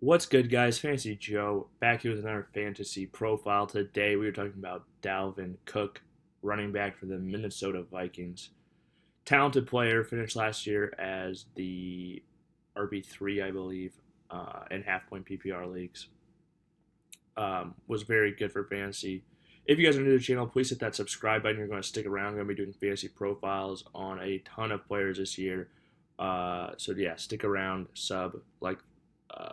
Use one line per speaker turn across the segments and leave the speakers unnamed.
What's good, guys? Fantasy Joe back here with another fantasy profile. Today we are talking about Dalvin Cook, running back for the Minnesota Vikings. Talented player, finished last year as the RB3, I believe, in half point PPR leagues. Was very good for fantasy. If you guys are new to the channel, please hit that subscribe button. You're going to stick around. I'm going to be doing fantasy profiles on a ton of players this year. So yeah, stick around, sub, like,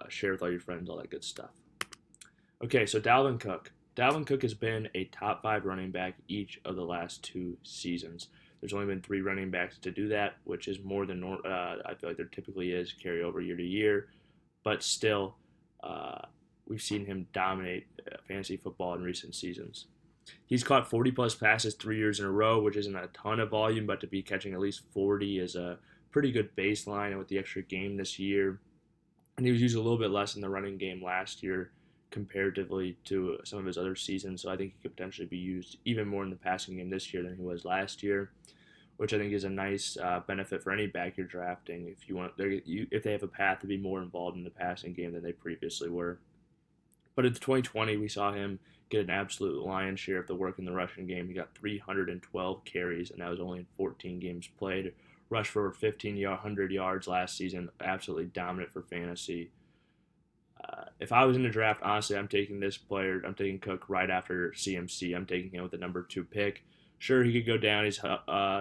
share with all your friends, all that good stuff. Okay, so Dalvin Cook. Dalvin Cook has been a top 5 running back each of the last 2 seasons. There's only been 3 running backs to do that, which is more than I feel like there typically is carry over year to year. But still, we've seen him dominate fantasy football in recent seasons. He's caught 40 plus passes 3 years in a row, which isn't a ton of volume, but to be catching at least 40 is a pretty good baseline. And with the extra game this year, and he was used a little bit less in the running game last year comparatively to some of his other seasons. So I think he could potentially be used even more in the passing game this year than he was last year, which I think is a nice benefit for any back you're drafting if they have a path to be more involved in the passing game than they previously were. But in 2020, we saw him get an absolute lion's share of the work in the rushing game. He got 312 carries, and that was only in 14 games played. Rushed for over 1,500 yards last season. Absolutely dominant for fantasy. If I was in the draft, honestly, I'm taking this player. I'm taking Cook right after CMC. I'm taking him with the number 2 pick. Sure, he could go down. He's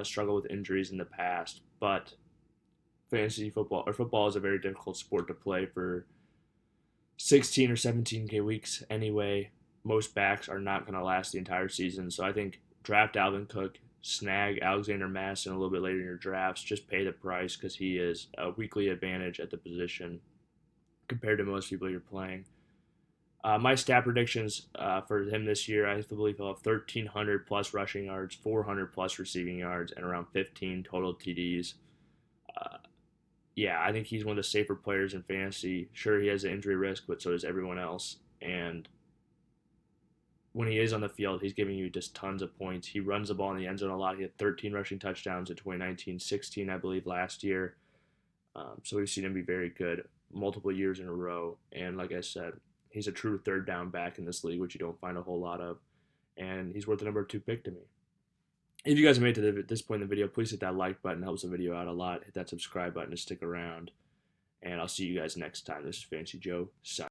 struggled with injuries in the past, but fantasy football or football is a very difficult sport to play for 16 or 17 weeks anyway. Most backs are not going to last the entire season, so I think draft Dalvin Cook, snag Alexander Masson a little bit later in your drafts. Just pay the price because he is a weekly advantage at the position compared to most people you're playing. My stat predictions for him this year, I believe he'll have 1,300 plus rushing yards, 400 plus receiving yards, and around 15 total TDs. Yeah, I think he's one of the safer players in fantasy. Sure, he has an injury risk, but so does everyone else. And when he is on the field, he's giving you just tons of points. He runs the ball in the end zone a lot. He had 13 rushing touchdowns in 2019, 16, I believe, last year. So we've seen him be very good multiple years in a row. And like I said, he's a true third down back in this league, which you don't find a whole lot of. And he's worth the number 2 pick to me. If you guys have made it to this point in the video, please hit that like button. It helps the video out a lot. Hit that subscribe button to stick around. And I'll see you guys next time. This is Fancy Joe. Signing.